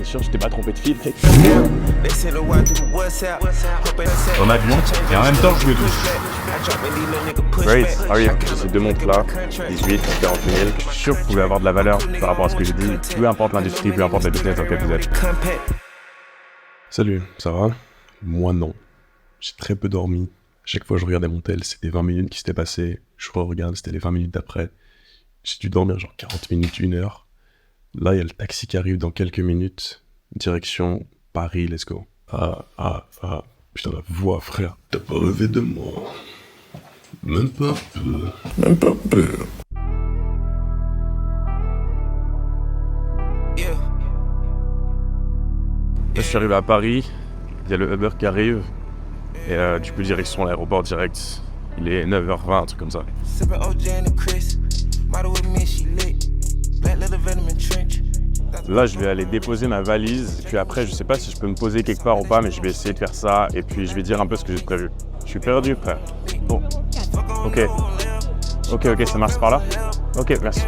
t'es sûr, je t'ai pas trompé de fil, mec? En avion, et en même temps, je me douche. Great, how are you? Ces deux montres là, 18, 40 000. Je suis sûr que vous pouvez avoir de la valeur par rapport à ce que j'ai dit, peu importe l'industrie, peu importe la business dans laquelle vous êtes. Salut, ça va? Moi non. J'ai très peu dormi. Chaque fois que je regardais mon tel, c'était 20 minutes qui s'étaient passées. Je regarde, c'était les 20 minutes d'après. J'ai dû dormir genre 40 minutes, 1 heure. Là, il y a le taxi qui arrive dans quelques minutes. Direction Paris, let's go. Putain, la voix, frère. T'as pas rêvé de moi. Même pas un peu. Même pas un peu. Là, je suis arrivé à Paris, il y a le Uber qui arrive, et du coup, direction l'aéroport direct. Il est 9h20, un truc comme ça. Là, je vais aller déposer ma valise, puis après, je sais pas si je peux me poser quelque part ou pas, mais je vais essayer de faire ça, et puis je vais dire un peu ce que j'ai prévu. Je suis perdu, frère. Bon. Ok, ça marche par là? Ok, merci.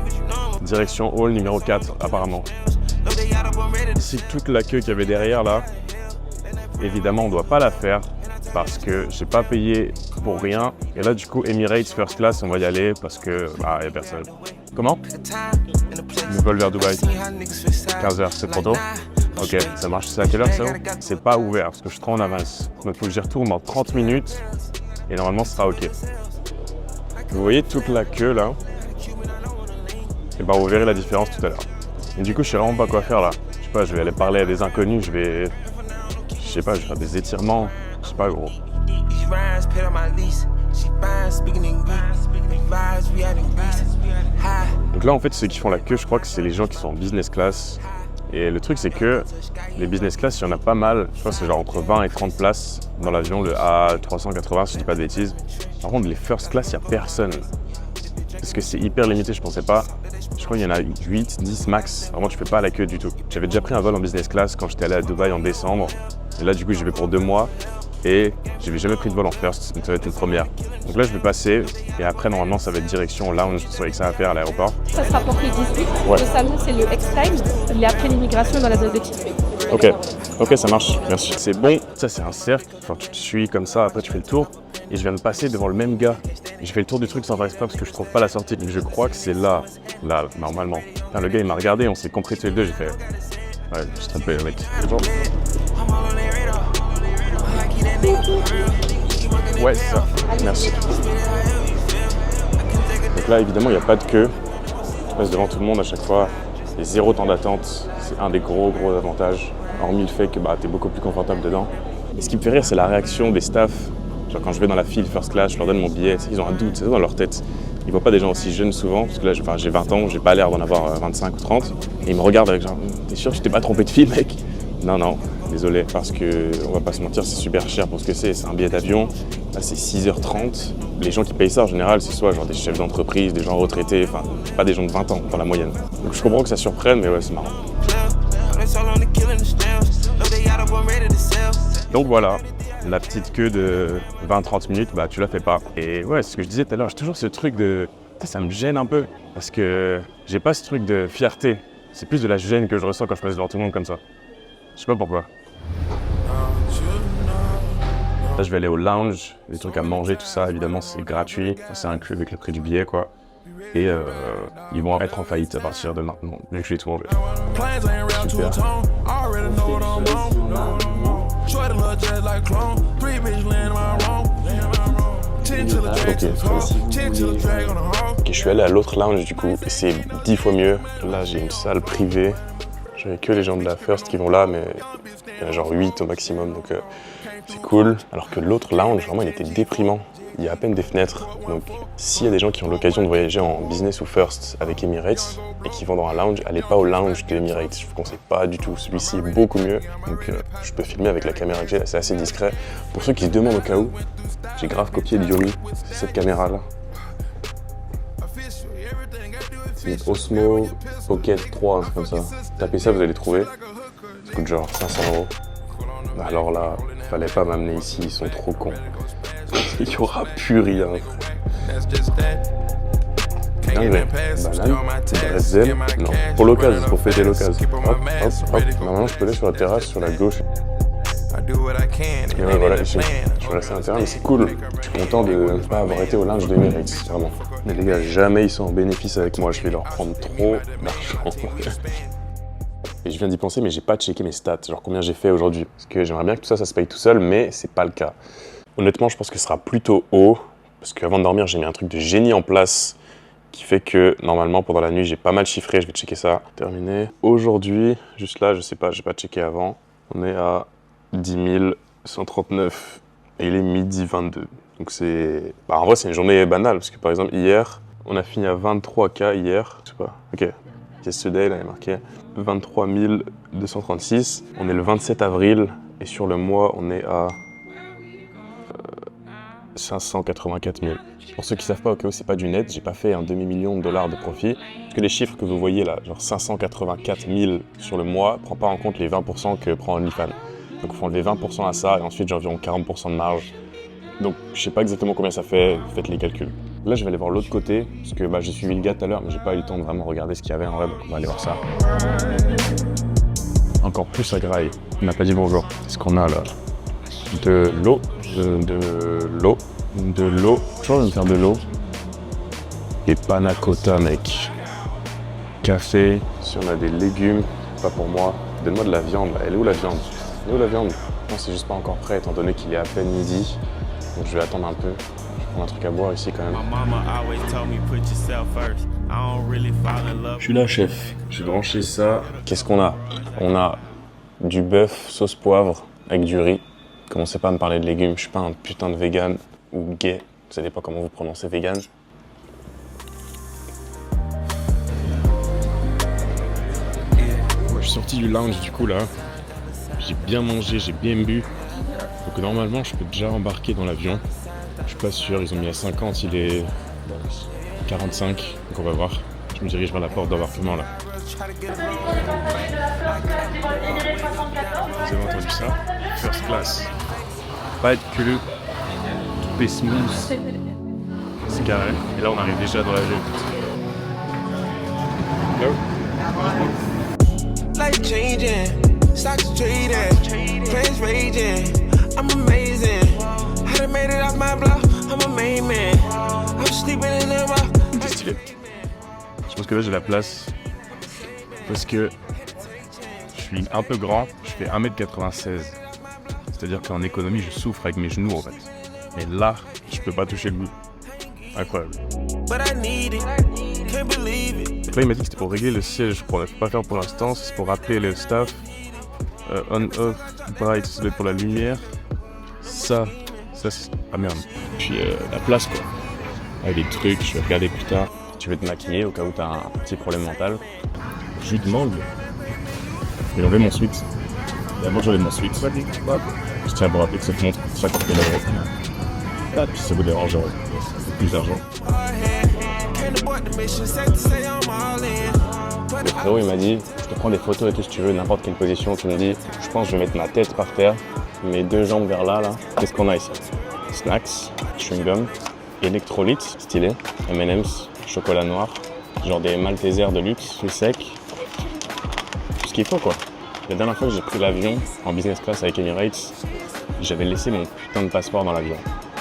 Direction hall numéro 4, apparemment. C'est toute la queue qu'il y avait derrière, là. Évidemment, on doit pas la faire, parce que j'ai pas payé pour rien. Et là, du coup, Emirates First Class, on va y aller, parce que, bah, y a personne. Comment? Le vol vers Dubaï. 15h, c'est trop tôt? Ok, ça marche. C'est à quelle heure ça? C'est pas ouvert parce que je suis trop en avance. Donc il faut que j'y retourne dans 30 minutes et normalement ce sera ok. Vous voyez toute la queue là? Et ben vous verrez la différence tout à l'heure. Et du coup je sais vraiment pas quoi faire là. Je sais pas, je vais aller parler à des inconnus, je vais faire des étirements. Je sais pas gros. Donc là en fait ceux qui font la queue, je crois que c'est les gens qui sont en business class. Et le truc c'est que les business class, il y en a pas mal. Je crois que c'est genre entre 20 et 30 places dans l'avion, le A380 si je dis pas de bêtises. Par contre les first class, il n'y a personne. Parce que c'est hyper limité, je pensais pas. Je crois qu'il y en a 8, 10 max. Vraiment tu fais pas la queue du tout. J'avais déjà pris un vol en business class quand j'étais allé à Dubaï en décembre. Et là du coup j'y vais pour 2 mois. Et j'avais jamais pris de vol en first, donc ça va être une première. Donc là je vais passer, et après normalement ça va être direction lounge, c'est avec ça à faire à l'aéroport. Ça sera porté 18, ouais. Le salon c'est le X-Time, il est après l'immigration dans la zone de ticket. Ok ça marche, merci. C'est bon, ça c'est un cercle, enfin tu te suis comme ça, après tu fais le tour, et je viens de passer devant le même gars. Et je fais le tour du truc sans faire exprès parce que je trouve pas la sortie, donc je crois que c'est là, normalement. Enfin, le gars il m'a regardé, on s'est compris tous les deux, j'ai fait... Ouais, je suis trompé mec. Ouais, c'est ça. Merci. Donc là, évidemment, il n'y a pas de queue. Tu passes devant tout le monde à chaque fois. Il y a 0 temps d'attente. C'est un des gros avantages. Hormis le fait que tu es beaucoup plus confortable dedans. Et ce qui me fait rire, c'est la réaction des staffs. Genre quand je vais dans la file first class, je leur donne mon billet. Ils ont un doute, c'est dans leur tête. Ils voient pas des gens aussi jeunes souvent. Parce que là, j'ai 20 ans, j'ai pas l'air d'en avoir 25 ou 30. Et ils me regardent avec genre, t'es sûr que je t'ai pas trompé de fille, mec? Non, désolé, parce que on va pas se mentir, c'est super cher pour ce que c'est un billet d'avion. Là, c'est 6h30. Les gens qui payent ça, en général, c'est soit genre des chefs d'entreprise, des gens retraités, enfin, pas des gens de 20 ans dans la moyenne. Donc je comprends que ça surprenne, mais ouais, c'est marrant. Donc voilà, la petite queue de 20-30 minutes, tu la fais pas. Et ouais, c'est ce que je disais tout à l'heure, j'ai toujours ce truc de... Ça me gêne un peu, parce que j'ai pas ce truc de fierté. C'est plus de la gêne que je ressens quand je passe devant tout le monde comme ça. Je sais pas pourquoi. Là, je vais aller au lounge, des trucs à manger, tout ça, évidemment, c'est gratuit. C'est inclus avec le prix du billet, quoi. Et ils vont être en faillite à partir de maintenant, vu que je vais tout manger. Super. Ok, je suis allé à l'autre lounge, du coup, et c'est 10 fois mieux. Là, j'ai une salle privée. J'avais que les gens de la First qui vont là, mais il y en a genre 8 au maximum, donc c'est cool. Alors que l'autre lounge, vraiment, il était déprimant. Il y a à peine des fenêtres. Donc, s'il y a des gens qui ont l'occasion de voyager en business ou First avec Emirates et qui vont dans un lounge, allez pas au lounge de Emirates. Je vous conseille pas du tout. Celui-ci est beaucoup mieux. Donc, je peux filmer avec la caméra que j'ai, c'est assez discret. Pour ceux qui se demandent au cas où, j'ai grave copié de Yomi, c'est cette caméra-là. C'est une Osmo Pocket 3, un truc comme ça. Tapez ça, vous allez trouver. Ça coûte genre 500 €. Alors là, fallait pas m'amener ici, ils sont trop cons. Il y aura plus rien. dinguerie. Banane, bretzel, non. Pour l'occasion, pour fêter l'occasion. Hop, hop, hop. Normalement, je peux aller sur la terrasse, sur la gauche. Et ouais, voilà, ici. Je suis resté à l'intérieur, mais c'est cool. Je suis content de ne pas avoir été au lunch d'Emirates, vraiment. Mais les gars, jamais ils sont en bénéfice avec moi. Je vais leur prendre trop d'argent. Et je viens d'y penser, mais j'ai pas checké mes stats, genre combien j'ai fait aujourd'hui. Parce que j'aimerais bien que tout ça se paye tout seul, mais c'est pas le cas. Honnêtement, je pense que ce sera plutôt haut. Parce qu'avant de dormir, j'ai mis un truc de génie en place qui fait que normalement pendant la nuit, j'ai pas mal chiffré. Je vais checker ça. Terminé. Aujourd'hui, juste là, je sais pas, j'ai pas checké avant. On est à 10 139 et il est midi 22. Donc c'est... Bah, en vrai, c'est une journée banale parce que par exemple, hier, on a fini à 23K hier. Je sais pas. Ok. Yesterday, là, il est marqué 23 236. On est le 27 avril et sur le mois, on est à 584 000. Pour ceux qui savent pas, au cas où c'est pas du net, j'ai pas fait un demi-million de dollars de profit. Parce que les chiffres que vous voyez là, genre 584 000 sur le mois, prend pas en compte les 20% que prend OnlyFans. Donc il faut enlever 20% à ça et ensuite j'ai environ 40% de marge. Donc je sais pas exactement combien ça fait, faites les calculs. Là je vais aller voir l'autre côté, parce que j'ai suivi le gars tout à l'heure, mais j'ai pas eu le temps de vraiment regarder ce qu'il y avait en vrai, donc on va aller voir ça. Encore plus à Graille. On n'a pas dit bonjour. Qu'est-ce qu'on a là? De l'eau, de l'eau. Je vais me faire de l'eau. Et panna cotta, mec. Café. Si on a des légumes, pas pour moi. Donne-moi de la viande, là. Elle est où la viande? Elle est où la viande? Non, c'est juste pas encore prêt, étant donné qu'il est à peine midi. Donc je vais attendre un peu. Je vais prendre un truc à boire ici quand même. Je suis là, chef. J'ai branché ça. Qu'est-ce qu'on a? On a du bœuf sauce poivre avec du riz. Commencez pas à me parler de légumes, je suis pas un putain de vegan ou gay, ça dépend comment vous prononcez vegan. Moi je suis sorti du lounge du coup là, j'ai bien mangé, j'ai bien bu, donc normalement je peux déjà embarquer dans l'avion. Je suis pas sûr, ils ont mis à 50, il est 45, donc on va voir. Je me dirige vers la porte d'embarquement là. Vous avez entendu ça? First class. Pas être queue, tout est smooth. C'est carré. Et là on arrive déjà dans l'avion. Go. Life changing, stocks trading, trends raging. I'm amazing. Had made it off my block. I'm a main man. I'm sleeping in the rock. C'est stylé. Je pense que là j'ai la place parce que je suis un peu grand, je fais 1m96. C'est-à-dire qu'en économie, je souffre avec mes genoux en fait. Et là, je peux pas toucher le bout. Incroyable. Après, il m'a dit que c'était pour régler le siège. On ne peut pas faire pour l'instant, c'est pour rappeler le staff. On-off, bright, ça doit être pour la lumière. Ça c'est... Ah merde. Puis la place quoi. Avec des trucs, je vais regarder plus tard. Tu veux te maquiller au cas où t'as un petit problème mental. Je lui demande. Il enlevé mon sweat. D'abord j'enlève mon sweat. Je tiens à vous rappeler que cette montre coûte 50 000 €. Ah, puis ça vous dérange, plus d'argent. Le frérot il m'a dit, je te prends des photos et tout si tu veux, n'importe quelle position. Tu me dis, je pense que je vais mettre ma tête par terre, mes deux jambes vers là. Qu'est-ce qu'on a ici? Snacks, chewing-gum, électrolytes, stylé, M&M's, chocolat noir, genre des Maltesers de luxe, fruits secs. Tout ce qu'il faut quoi. La dernière fois que j'ai pris l'avion en business class avec Emirates, j'avais laissé mon putain de passeport dans l'avion.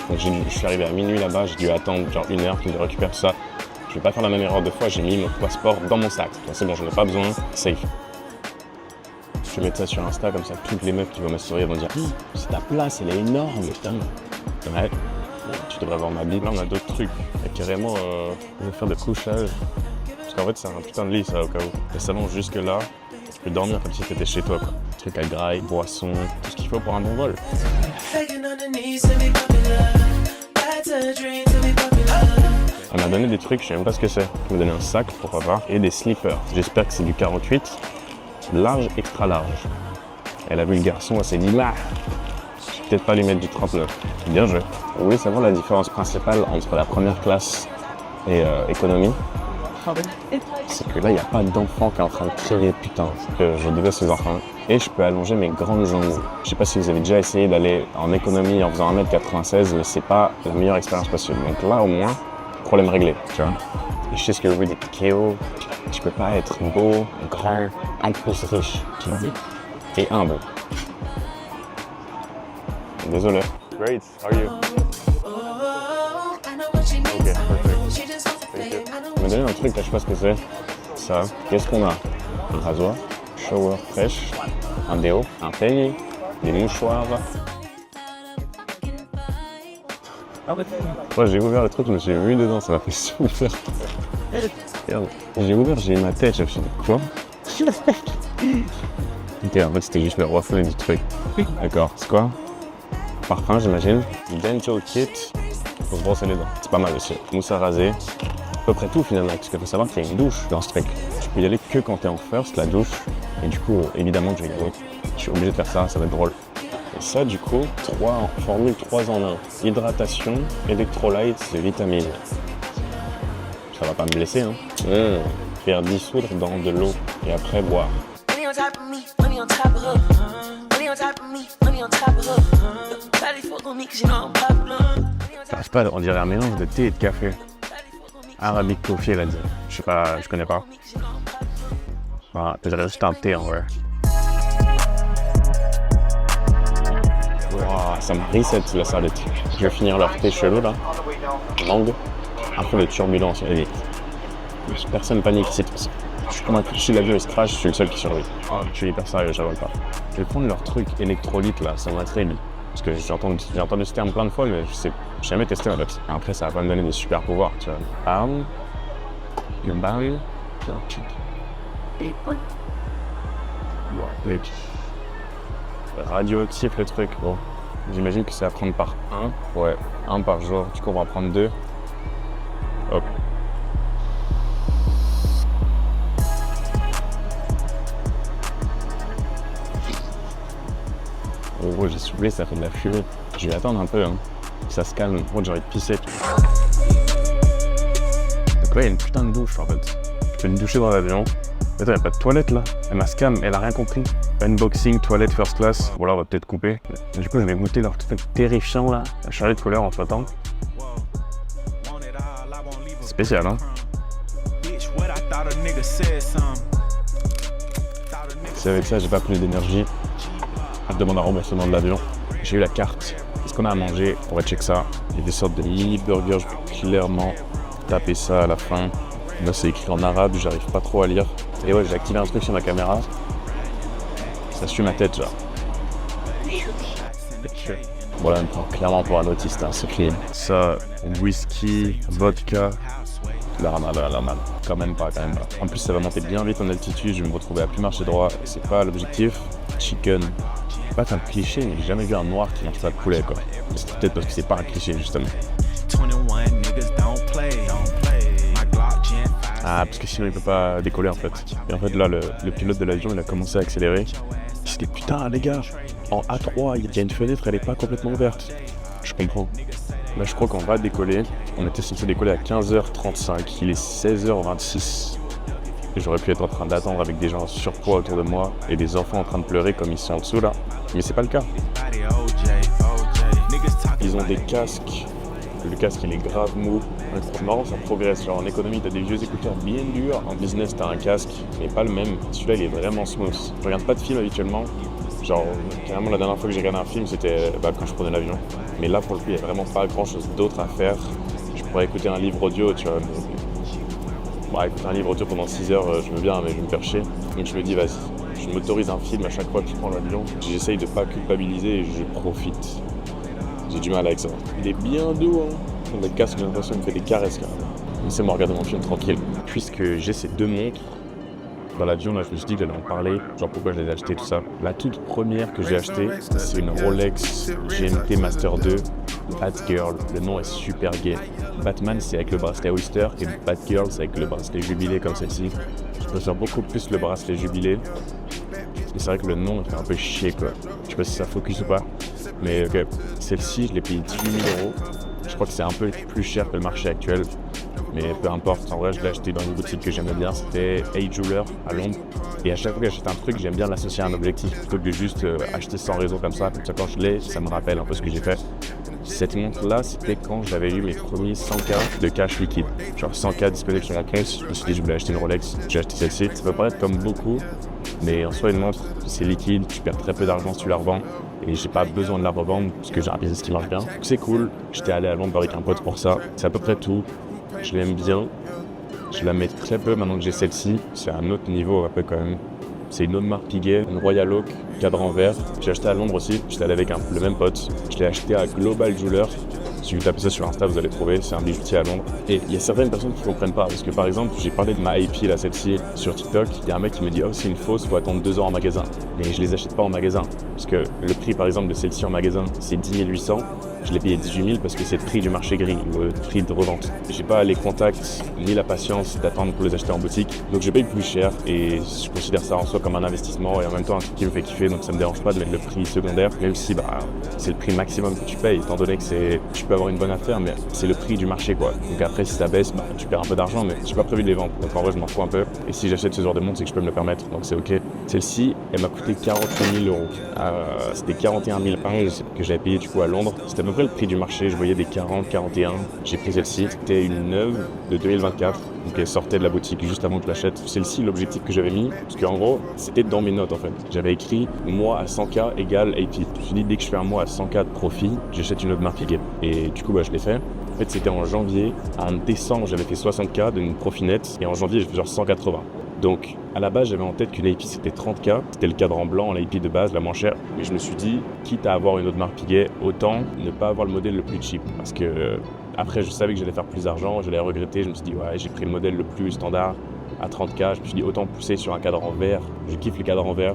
Donc je suis arrivé à minuit là-bas, j'ai dû attendre genre 1 heure qu'ils me récupèrent tout ça. Je vais pas faire la même erreur 2 fois, j'ai mis mon passeport dans mon sac. C'est bon, j'en ai pas besoin, safe. Je vais mettre ça sur Insta, comme ça toutes les meufs qui vont m'assurer vont dire « C'est ta place, elle est énorme, putain !» Ouais, tu devrais voir ma bille. Là on a d'autres trucs, et carrément on va faire des couchages. Parce qu'en fait c'est un putain de lit ça au cas où. Le salon jusque là. Tu peux dormir comme si tu étais chez toi, quoi. Trucs à graille, boissons, tout ce qu'il faut pour un bon vol. Elle m'a donné des trucs, je sais même pas ce que c'est. Elle m'a donné un sac, pourquoi pas, et des slippers. J'espère que c'est du 48, large, extra large. Elle a vu le garçon, elle s'est dit, bah, je vais peut-être pas lui mettre du 39. Bien joué. Vous voulez savoir la différence principale entre la première classe et économie? C'est que là, il n'y a pas d'enfant qui est en train de crier putain. Je déteste ces enfants. Et je peux allonger mes grandes jambes. Je sais pas si vous avez déjà essayé d'aller en économie en faisant 1m96, mais c'est pas la meilleure expérience possible. Donc là, au moins, problème réglé. Tu vois. Et je sais ce que je veux dire. Kéo, tu peux pas être beau, grand, en plus riche, tu vois. Et humble. Désolé. Great, how are you? Ok, perfect. Thank you. Tu m'as donné un truc là, je sais pas ce que c'est. Ça. Qu'est-ce qu'on a? Un rasoir, shower fraîche, un déo, un peigne, des mouchoirs. Moi j'ai ouvert le truc, je me suis mis dedans, ça m'a fait super peur. Merde. J'ai ouvert, j'ai eu ma tête, je me suis dit quoi? Ok, en fait c'était juste le reflet du truc. D'accord, c'est quoi? Parfum j'imagine. Dental kit pour se brosser les dents. C'est pas mal aussi. Mousse à raser. À peu près tout finalement, parce qu'il faut savoir qu'il y a une douche dans ce truc. Tu peux y aller que quand t'es en first, la douche. Et du coup, évidemment que je vais y aller. Je suis obligé de faire ça, ça va être drôle. Et ça, du coup, formule 3 en 1. Hydratation, électrolytes et vitamines. Ça va pas me blesser, hein. Faire dissoudre dans de l'eau et après boire. Ça passe pas, on dirait un mélange de thé et de café. Arabic coffee, elle a dit. Je sais pas, je connais pas. Enfin, peut-être juste un thé en vrai. Wow, ça me reset la salette. Je vais finir leur thé chelou là. Mangue. Un peu de turbulence. Et personne panique ici. Je suis convaincu que si l'avion il se crash, je suis le seul qui survit. Je suis hyper sérieux, j'avale pas. Je vais prendre leur truc électrolyte là, ça m'intrigue. Parce que j'ai entendu ce terme plein de fois, mais je sais jamais testé en fait. Après, ça va pas me donner des super pouvoirs, tu vois. Radioactif le truc, bon. J'imagine que c'est à prendre par 1. Ouais, 1 par jour. Du coup, on va en prendre 2. Hop. En gros, j'ai soufflé, ça fait de la fumée. Je vais attendre un peu, hein, que ça se calme. En gros, j'ai envie de pisser. Donc là, il y a une putain de douche en fait. Je peux me doucher dans l'avion. Mais attends, il n'y a pas de toilette là. Elle m'a scam, elle a rien compris. Unboxing, toilette first class. Bon là, on va peut-être couper. Mais du coup, je vais goûter leur truc terrifiant là. La charlie de couleur en flottant. Spécial, hein. C'est avec ça, j'ai pas plus d'énergie. Je demande un remboursement de l'avion. J'ai eu la carte. Qu'est-ce qu'on a à manger? On va check ça. Il y a des sortes de mini burgers. Je peux clairement taper ça à la fin. Là, c'est écrit en arabe. J'arrive pas trop à lire. Et ouais, j'ai activé un truc sur ma caméra. Ça suit ma tête, genre. Voilà, on prend clairement pour un autiste, hein, c'est clean. Ça, whisky, vodka. La ramade. Quand même pas. En plus, ça va monter bien vite en altitude. Je vais me retrouver à plus marcher droit. C'est pas l'objectif. Chicken. Pas un cliché, mais j'ai jamais vu un noir qui mange pas de poulet, quoi. C'est peut-être parce que c'est pas un cliché, justement. Ah, parce que sinon il peut pas décoller en fait. Et en fait là, le pilote de l'avion, il a commencé à accélérer. Je dis putain les gars, en A3, il y a une fenêtre, elle est pas complètement ouverte. Je comprends. Là je crois qu'on va décoller. On était censé décoller à 15h35, il est 16h26. Et j'aurais pu être en train d'attendre avec des gens en surpoids autour de moi et des enfants en train de pleurer comme ils sont en dessous là. Mais c'est pas le cas. Ils ont des casques. Le casque il est grave mou. C'est marrant, ça progresse. Genre en économie t'as des vieux écouteurs bien durs. En business t'as un casque, mais pas le même. Celui-là il est vraiment smooth. Je regarde pas de film habituellement. Genre carrément la dernière fois que j'ai regardé un film c'était quand je prenais l'avion. Mais là pour le coup il y a vraiment pas grand chose d'autre à faire. Je pourrais écouter un livre audio, tu vois. Écouter un livre audio pendant 6 heures, je veux bien, mais je vais me faire chier. Donc je me dis, vas-y, je m'autorise un film à chaque fois que je prends l'avion. J'essaye de pas culpabiliser et je profite. J'ai du mal avec ça. Il est bien doux, hein. Le casque, j'ai l'impression qu'il me fait des caresses quand même. Laissez-moi regarder mon film tranquille. Puisque j'ai ces 2 montres dans l'avion, là, je me suis dit que j'allais en parler. Genre pourquoi je les ai achetées, tout ça. La toute première que j'ai achetée, c'est une Rolex GMT Master 2. Batgirl, le nom est super gay. Batman c'est avec le bracelet Oyster et Batgirl c'est avec le bracelet Jubilé comme celle-ci. Je préfère beaucoup plus le bracelet Jubilé. Et c'est vrai que le nom il fait un peu chier quoi. Je sais pas si ça focus ou pas. Mais ok, celle-ci je l'ai payé 18 000 €. Je crois que c'est un peu plus cher que le marché actuel. Mais peu importe, en vrai je l'ai acheté dans une boutique que j'aimais bien, c'était A Jeweler à Londres. Et à chaque fois que j'achète un truc, j'aime bien l'associer à un objectif plutôt que de juste acheter sans raison comme ça. Comme ça, quand je l'ai, ça me rappelle un peu ce que j'ai fait. Cette montre-là, c'était quand j'avais eu mes premiers 100K de cash liquide. Genre 100K disponibles sur mon compte, je me suis dit je voulais acheter une Rolex, j'ai acheté celle-ci. Ça peut paraître comme beaucoup, mais en soi une montre, c'est liquide, tu perds très peu d'argent si tu la revends. Et j'ai pas besoin de la revendre parce que j'ai un business qui marche bien. Donc c'est cool, j'étais allé à Londres avec un pote pour ça. C'est à peu près tout, je l'aime bien. Je la mets très peu maintenant que j'ai celle-ci, c'est un autre niveau un peu quand même. C'est une autre marque Piguet, une Royal Oak, cadran vert. J'ai acheté à Londres aussi, j'étais allé avec le même pote. Je l'ai acheté à Global Jeweler. Si vous tapez ça sur Insta, vous allez trouver, c'est un bijoutier à Londres. Et il y a certaines personnes qui ne comprennent pas, parce que par exemple, j'ai parlé de ma IP, là, celle-ci, sur TikTok. Il y a un mec qui me dit « Oh, c'est une fausse, faut attendre 2 ans en magasin. » Mais je les achète pas en magasin, parce que le prix, par exemple, de celle-ci en magasin, c'est 10 800. Je l'ai payé 18 000 parce que c'est le prix du marché gris, le prix de revente. J'ai pas les contacts ni la patience d'attendre pour les acheter en boutique, donc je paye plus cher et je considère ça en soi comme un investissement et en même temps un truc qui me fait kiffer, donc ça me dérange pas de mettre le prix secondaire, même si c'est le prix maximum que tu payes, étant donné que tu peux avoir une bonne affaire, mais c'est le prix du marché quoi. Donc après si ça baisse, tu perds un peu d'argent, mais j'ai pas prévu de les vendre, donc en vrai je m'en fous un peu. Et si j'achète ce genre de montre, c'est que je peux me le permettre, donc c'est ok. Celle-ci, elle m'a coûté 48 000 €. C'était 41 000 pounds que j'avais payé du coup à Londres. C'était à peu près le prix du marché, je voyais des 40, 41. J'ai pris celle-ci, c'était une neuve de 2024, donc elle sortait de la boutique juste avant que je l'achète. Celle-ci, l'objectif que j'avais mis, parce qu'en gros, c'était dans mes notes en fait. J'avais écrit mois à 100K égale AP. Je me suis dit, dès que je fais un mois à 100K de profit, j'achète une autre marque Piguet. Et du coup, je l'ai fait. En fait, c'était en janvier. En décembre, j'avais fait 60K d'une profit net, et en janvier, j'ai fait genre 180. Donc, à la base, j'avais en tête qu'une AP c'était 30K, c'était le cadran blanc, l'AP de base, la moins chère. Mais je me suis dit, quitte à avoir une autre marque Piguet, autant ne pas avoir le modèle le plus cheap. Parce que après, je savais que j'allais faire plus d'argent, j'allais regretter. Je me suis dit, ouais, j'ai pris le modèle le plus standard à 30K. Je me suis dit, autant pousser sur un cadran vert. Je kiffe le cadran vert.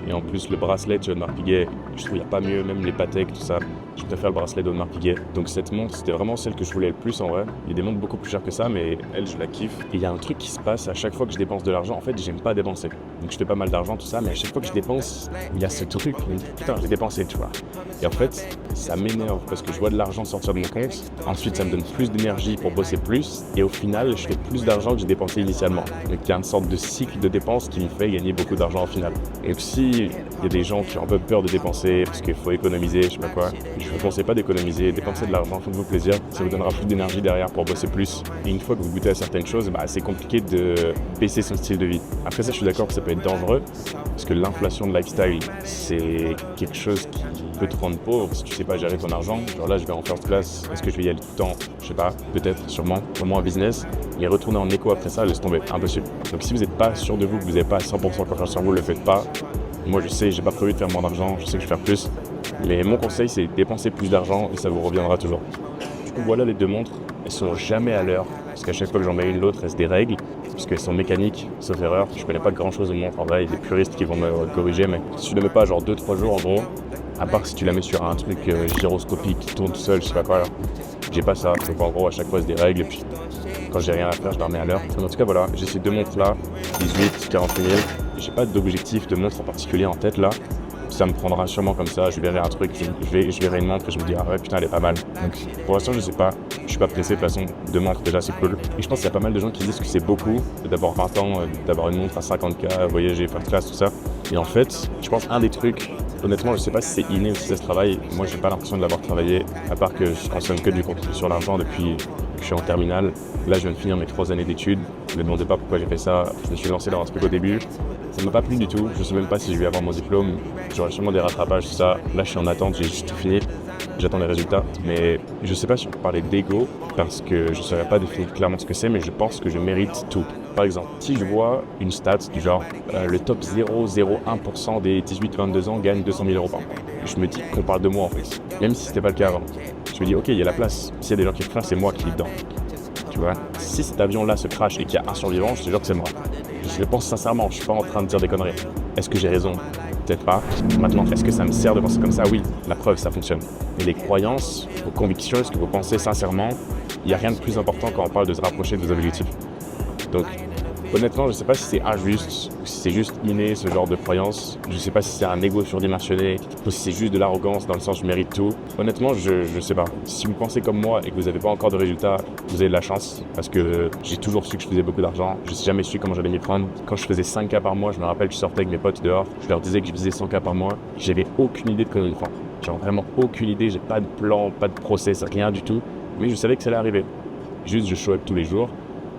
Et en plus, le bracelet de Audemars Piguet, je trouve qu'il n'y a pas mieux, même les Patek, tout ça. Je préfère le bracelet d'Audemars Piguet. Donc cette montre, c'était vraiment celle que je voulais le plus en vrai. Il y a des montres beaucoup plus chères que ça, mais elle, je la kiffe. Et il y a un truc qui se passe à chaque fois que je dépense de l'argent. En fait, j'aime pas dépenser. Donc je fais pas mal d'argent, tout ça, mais à chaque fois que je dépense, il y a ce truc. Putain, j'ai dépensé, tu vois. Et en fait, ça m'énerve parce que je vois de l'argent sortir de mon compte. Ensuite, ça me donne plus d'énergie pour bosser plus. Et au final, je fais plus d'argent que j'ai dépensé initialement. Donc il y a une sorte de cycle de dépenses qui me fait gagner beaucoup d'argent au final. Et aussi, il y a des gens qui ont un peu peur de dépenser parce qu'il faut économiser, je sais pas quoi. Je ne vous conseille pas d'économiser, dépensez de l'argent, faites-vous plaisir. Ça vous donnera plus d'énergie derrière pour bosser plus. Et une fois que vous goûtez à certaines choses, c'est compliqué de baisser son style de vie. Après ça, je suis d'accord que ça peut être dangereux parce que l'inflation de lifestyle, c'est quelque chose qui peut te rendre pauvre si tu sais pas gérer ton argent. Genre là, je vais en first class, est-ce que je vais y aller tout le temps? Je sais pas, peut-être, sûrement, vraiment un business. Mais retourner en éco après ça, laisse tomber, impossible. Donc si vous n'êtes pas sûr de vous, que vous n'avez pas 100% confiance sur vous, le faites pas. Moi je sais, j'ai pas prévu de faire moins d'argent, je sais que je vais faire plus. Mais mon conseil c'est dépenser plus d'argent et ça vous reviendra toujours. Du coup voilà les deux montres, elles sont jamais à l'heure. Parce qu'à chaque fois que j'en mets une l'autre, elles se dérèglent. Parce qu'elles sont mécaniques, sauf erreur. Je connais pas grand chose de montre en vrai, il y a des puristes qui vont me corriger. Mais si tu ne mets pas genre 2-3 jours en gros, à part si tu la mets sur un truc gyroscopique qui tourne tout seul, je sais pas quoi là. J'ai pas ça, donc en gros à chaque fois elles se dérèglent et puis quand j'ai rien à faire je la remets à l'heure. En tout cas voilà, j'ai ces deux montres là, 18, 48 000. J'ai pas d'objectif de montre en particulier en tête là. Ça me prendra sûrement comme ça, je verrai un truc, je verrai une montre et je me dis ah ouais putain elle est pas mal. Donc pour l'instant je sais pas, je suis pas pressé de toute façon, deux montres déjà c'est cool. Et je pense qu'il y a pas mal de gens qui disent que c'est beaucoup d'avoir 20 ans, d'avoir une montre à 50K, voyager, faire classe, tout ça. Et en fait, je pense un des trucs, honnêtement je sais pas si c'est inné ou si ça se travaille, moi j'ai pas l'impression de l'avoir travaillé, à part que je consomme que du contenu sur l'argent depuis que je suis en terminale. Là je viens de finir mes 3 années d'études, ne me demandez pas pourquoi j'ai fait ça, je me suis lancé dans un truc au début. Ça m'a pas plu du tout, je sais même pas si je vais avoir mon diplôme, j'aurai sûrement des rattrapages, tout ça. Là je suis en attente, j'ai juste tout fini, j'attends les résultats. Mais je sais pas si on peut parler d'ego, parce que je saurais pas définir clairement ce que c'est, mais je pense que je mérite tout. Par exemple, si je vois une stat du genre le top 0,01% des 18-22 ans gagne 200 000 € par mois, je me dis qu'on parle de moi en fait, même si c'était pas le cas avant. Je me dis ok, il y a la place, s'il y a des gens qui le font, c'est moi qui est dedans. Tu vois, si cet avion-là se crache et qu'il y a un survivant, je te jure que c'est moi. Je le pense sincèrement, je suis pas en train de dire des conneries. Est-ce que j'ai raison? Peut-être pas. Maintenant, est-ce que ça me sert de penser comme ça? Oui, la preuve, ça fonctionne. Et les croyances, vos convictions, ce que vous pensez sincèrement, il n'y a rien de plus important quand on parle de se rapprocher de vos objectifs. Donc, Honnêtement, je sais pas si c'est injuste ou si c'est juste inné ce genre de croyance. Je sais pas si c'est un ego surdimensionné ou si c'est juste de l'arrogance dans le sens je mérite tout. Honnêtement, je sais pas. Si vous pensez comme moi et que vous n'avez pas encore de résultats, vous avez de la chance parce que j'ai toujours su que je faisais beaucoup d'argent. Je n'ai jamais su comment j'allais m'y prendre. Quand je faisais 5K par mois, je me rappelle que je sortais avec mes potes dehors. Je leur disais que je faisais 100K par mois. J'avais aucune idée de comment m'y prendre. Genre vraiment aucune idée. J'ai pas de plan, pas de process, rien du tout. Mais je savais que ça allait arriver. Juste, je show up tous les jours.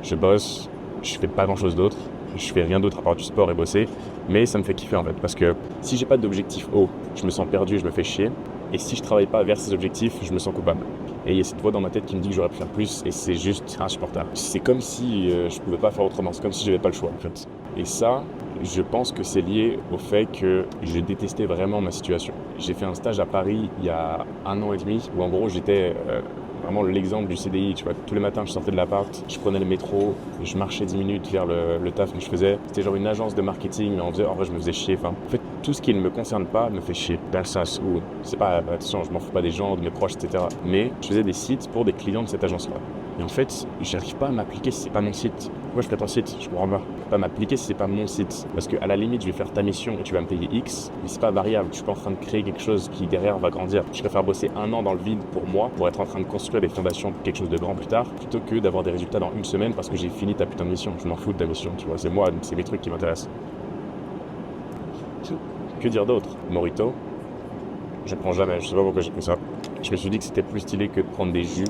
Je bosse. Je fais pas grand chose d'autre. Je fais rien d'autre à part du sport et bosser. Mais ça me fait kiffer en fait. Parce que si j'ai pas d'objectif haut, je me sens perdu, je me fais chier. Et si je travaille pas vers ces objectifs, je me sens coupable. Et il y a cette voix dans ma tête qui me dit que j'aurais pu faire plus et c'est juste insupportable. C'est comme si je pouvais pas faire autrement, c'est comme si j'avais pas le choix en fait. Et ça, je pense que c'est lié au fait que je détestais vraiment ma situation. J'ai fait un stage à Paris il y a 1 an et demi où en gros j'étais vraiment l'exemple du CDI, tu vois. Tous les matins, je sortais de l'appart, je prenais le métro, je marchais 10 minutes vers le taf que je faisais. C'était genre une agence de marketing, mais en vrai, je me faisais chier. Enfin, en fait, tout ce qui ne me concerne pas me fait chier. Dans le sens où, c'est pas, attention, je m'en fous pas des gens, de mes proches, etc. Mais je faisais des sites pour des clients de cette agence-là. Et en fait, j'arrive pas à m'appliquer si c'est pas mon site. Pourquoi je ferais ton site? Je comprends pas. Je peux pas m'appliquer si c'est pas mon site. Parce qu'à la limite, je vais faire ta mission et tu vas me payer X, mais c'est pas variable. Je suis pas en train de créer quelque chose qui derrière va grandir. Je préfère bosser 1 an dans le vide pour moi, pour être en train de construire les fondations pour quelque chose de grand plus tard, plutôt que d'avoir des résultats dans 1 semaine parce que j'ai fini ta putain de mission. Je m'en fous de ta mission, tu vois. C'est moi, c'est mes trucs qui m'intéressent. Que dire d'autre? Morito, je prends jamais. Je sais pas pourquoi j'ai pris ça. Je me suis dit que c'était plus stylé que de prendre des jus.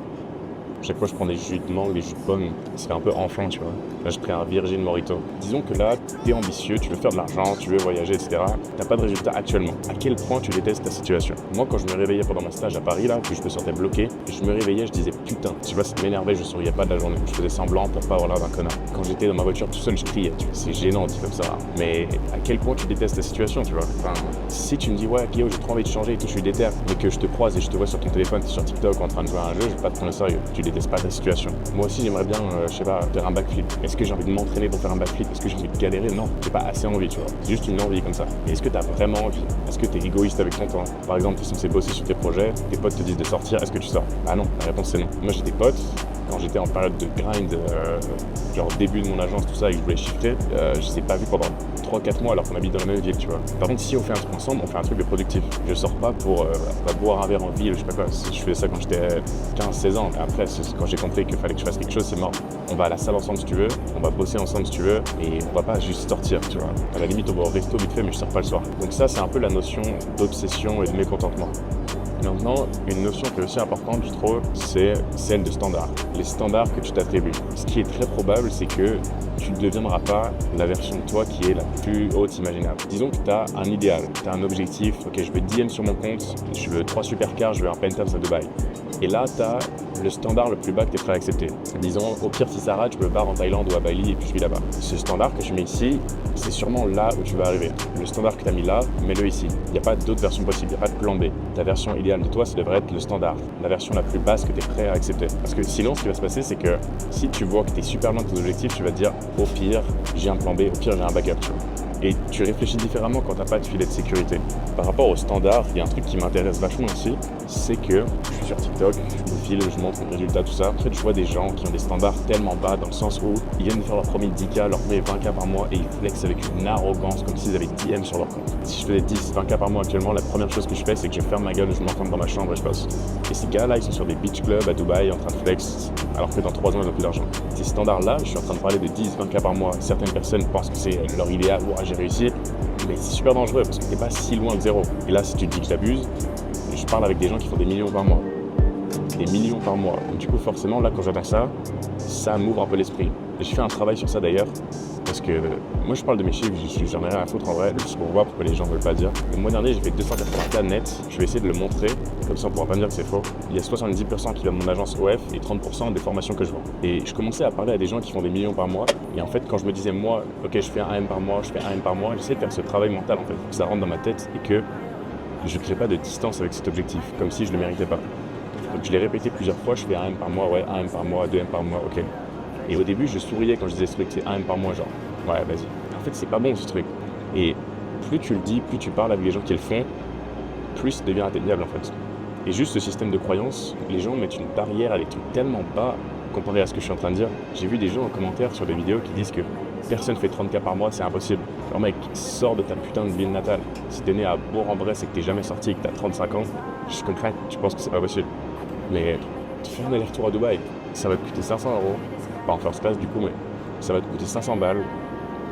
Chaque fois, je prends des jus de mangue, des jus de pomme. C'est un peu enfant, tu vois. Là, je prends un Virgin Morito. Disons que là, t'es ambitieux, tu veux faire de l'argent, tu veux voyager, etc. T'as pas de résultat actuellement. À quel point tu détestes ta situation? Moi, quand je me réveillais pendant mon stage à Paris, là, que je me sentais bloqué, je me réveillais, je disais putain. Tu vois, ça m'énervait, je souriais pas de la journée. Je faisais semblant pour pas avoir l'air d'un connard. Quand j'étais dans ma voiture tout seul, je criais. Tu vois, c'est gênant, dit comme ça. Mais à quel point tu détestes ta situation, tu vois? Enfin, si tu me dis, ouais, Guillaume, j'ai trop envie de changer et tout, je suis déter, mais que je te croise et je te vois sur ton téléphone, t'es sur TikTok en train de jouer à un jeu, je vais pas te prendre au sérieux. Tu détestes pas ta situation. Moi aussi, j'aimerais bien, je sais pas, faire un backflip. Est-ce que j'ai envie de m'entraîner pour faire un backflip? Est-ce que j'ai envie de galérer? Non, j'ai pas assez envie, tu vois. C'est juste une envie comme ça. Et est-ce que t'as vraiment envie? Est-ce que t'es égoïste avec ton temps? Par exemple, t'es censé bosser sur tes projets, tes potes te disent de sortir, est-ce que tu sors? Ah non, la réponse c'est non. Moi j'ai des potes, quand j'étais en période de grind, genre début de mon agence, tout ça, et que je voulais shifter, je les ai pas vus pendant 3-4 mois alors qu'on habite dans la même ville, tu vois. Par contre, si on fait un truc ensemble, on fait un truc de productif. Je sors pas pour boire un verre en ville, je sais pas quoi. Je faisais ça quand j'étais 15-16 ans. Après, quand j'ai compris qu'il fallait que je fasse quelque chose, c'est mort. On va à la salle ensemble si tu veux, on va bosser ensemble si tu veux, et on va pas juste sortir, tu vois. À la limite, on va au resto vite fait, mais je sors pas le soir. Donc ça, c'est un peu la notion d'obsession et de mécontentement. Maintenant, une notion qui est aussi importante, je trouve, c'est celle de standard. Les standards que tu t'attribues. Ce qui est très probable, c'est que tu ne deviendras pas la version de toi qui est la plus haute imaginable. Disons que tu as un idéal, tu as un objectif, ok, je veux 10 M sur mon compte, je veux 3 supercars, je veux un penthouse à Dubaï. Et là, tu as le standard le plus bas que tu es prêt à accepter. Disons, au pire, si ça rate, je me barre en Thaïlande ou à Bali et puis je vis là-bas. Ce standard que tu mets ici, c'est sûrement là où tu vas arriver. Le standard que tu as mis là, mets-le ici. Il n'y a pas d'autre version possible, il n'y a pas de plan B. Ta version idéale de toi, ça devrait être le standard, la version la plus basse que tu es prêt à accepter. Parce que sinon, ce qui va se passer, c'est que si tu vois que tu es super loin de tes objectifs, tu vas te dire, au pire, j'ai un plan B, au pire, j'ai un backup. Tu vois. Et tu réfléchis différemment quand tu n'as pas de filet de sécurité. Par rapport au standard, il y a un truc qui m'intéresse vachement aussi, c'est que je suis sur TikTok, je me file, je montre mes résultats, tout ça. En fait, je vois des gens qui ont des standards tellement bas dans le sens où ils viennent de faire leur premier 10K, leur premier 20K par mois et ils flexent avec une arrogance comme s'ils avaient 10 M sur leur compte. Si je faisais 10, 20K par mois actuellement, la première chose que je fais, c'est que je ferme ma gueule, je m'enferme dans ma chambre et je bosse. Et ces gars-là, ils sont sur des beach clubs à Dubaï en train de flex, alors que dans 3 ans, ils n'ont plus d'argent. Ces standards-là, je suis en train de parler de 10, 20K par mois. Certaines personnes pensent que c'est leur idéal, j'ai réussi. Mais c'est super dangereux parce que t'es pas si loin de zéro. Et là, si tu te dis que j'abuse, je parle avec des gens qui font des millions par mois. Des millions par mois. Donc, du coup, forcément, là, quand j'entends ça, ça m'ouvre un peu l'esprit. Et je fais un travail sur ça d'ailleurs. Parce que moi, je parle de mes chiffres, j'en ai rien à foutre en vrai, juste pour voir pourquoi les gens veulent pas dire. Le mois dernier, j'ai fait 280K net. Je vais essayer de le montrer, comme ça on pourra pas me dire que c'est faux. Il y a 70% qui viennent de mon agence OF et 30% des formations que je vends. Et je commençais à parler à des gens qui font des millions par mois. Et en fait, quand je me disais, moi, ok, je fais 1 M par mois, je fais 1 M par mois, j'essaie de faire ce travail mental en fait, que ça rentre dans ma tête et que je crée pas de distance avec cet objectif, comme si je le méritais pas. Donc je l'ai répété plusieurs fois, je fais 1 M par mois, ouais, 1 M par mois, 2 M par mois, ok. Et au début, je souriais quand je disais ce truc, c'est 1 M par mois, genre, ouais, vas-y. En fait, c'est pas bon ce truc. Et plus tu le dis, plus tu parles avec les gens qui le font, plus ça devient atteignable en fait. Et juste ce système de croyance, les gens mettent une barrière à des trucs tellement bas comparé à ce que je suis en train de dire. J'ai vu des gens en commentaire sur des vidéos qui disent que Personne fait 30K par mois, c'est impossible. Alors mec, sors de ta putain de ville natale. Si t'es né à Bourg-en-Bresse et que t'es jamais sorti et que t'as 35 ans, je comprends, tu penses que c'est pas possible. Mais fais un aller-retour à Dubaï, ça va te coûter 500€. Pas en first class du coup, mais ça va te coûter 500 balles.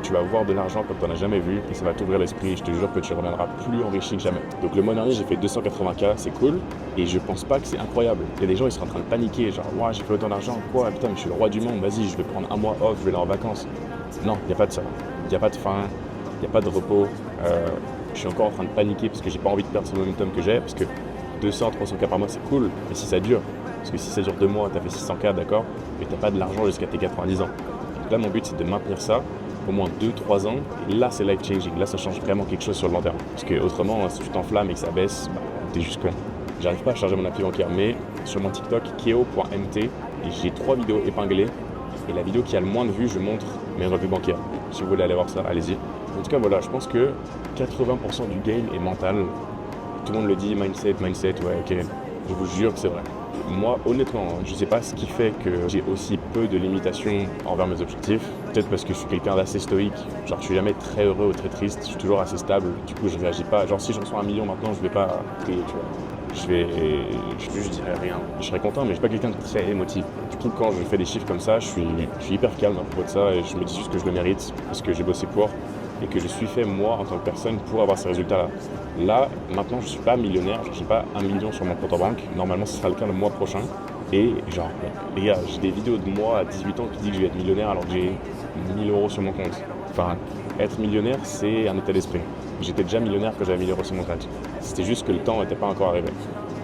Tu vas voir de l'argent comme t'en as jamais vu et ça va t'ouvrir l'esprit. Je te jure que tu reviendras plus enrichi que jamais. Donc le mois dernier, j'ai fait 280K, c'est cool. Et je pense pas que c'est incroyable. Il y a des gens, ils sont en train de paniquer. Genre, ouais, j'ai fait autant d'argent. Quoi, putain, mais je suis le roi du monde. Vas-y, je vais prendre un mois off, je vais aller en vacances. Non, il n'y a pas de ça. Il n'y a pas de faim, il n'y a pas de repos. Je suis encore en train de paniquer parce que j'ai pas envie de perdre ce momentum que j'ai. Parce que 200, 300K par mois, c'est cool. Mais si ça dure, parce que si ça dure 2 mois, t'as fait 600K, d'accord, mais t'as pas de l'argent jusqu'à tes 90 ans. Donc là, mon but, c'est de maintenir ça au moins 2-3 ans. Et là, c'est life changing. Là, ça change vraiment quelque chose sur le long terme. Parce que autrement, si tu t'enflammes et que ça baisse, bah, t'es juste con. J'arrive pas à charger mon appli bancaire, mais sur mon TikTok, keo.mt, j'ai 3 vidéos épinglées. Et la vidéo qui a le moins de vues, je montre mes revenus bancaires. Si vous voulez aller voir ça, allez-y. En tout cas, voilà, je pense que 80% du game est mental. Tout le monde le dit, mindset, ouais, ok. Je vous jure que c'est vrai. Moi, honnêtement, je sais pas ce qui fait que j'ai aussi peu de limitations envers mes objectifs. Peut-être parce que je suis quelqu'un d'assez stoïque. Genre, je suis jamais très heureux ou très triste. Je suis toujours assez stable. Du coup, je réagis pas. Genre, si je reçois 1 million maintenant, je vais pas crier, tu vois. Je dirais rien. Je serais content, mais je suis pas quelqu'un de très émotif. Du coup, quand je fais des chiffres comme ça, je suis hyper calme à propos de ça et je me dis juste que je le mérite parce que j'ai bossé pour et que je suis fait moi en tant que personne pour avoir ces résultats-là. Là, maintenant, je suis pas millionnaire, j'ai pas 1 million sur mon compte en banque. Normalement, ce sera le cas le mois prochain. Et genre, les gars, j'ai des vidéos de moi à 18 ans qui dit que je vais être millionnaire alors que j'ai 1000€ sur mon compte. Enfin, être millionnaire, c'est un état d'esprit. J'étais déjà millionnaire quand j'avais 1000€ sur mon compte. C'était juste que le temps n'était pas encore arrivé.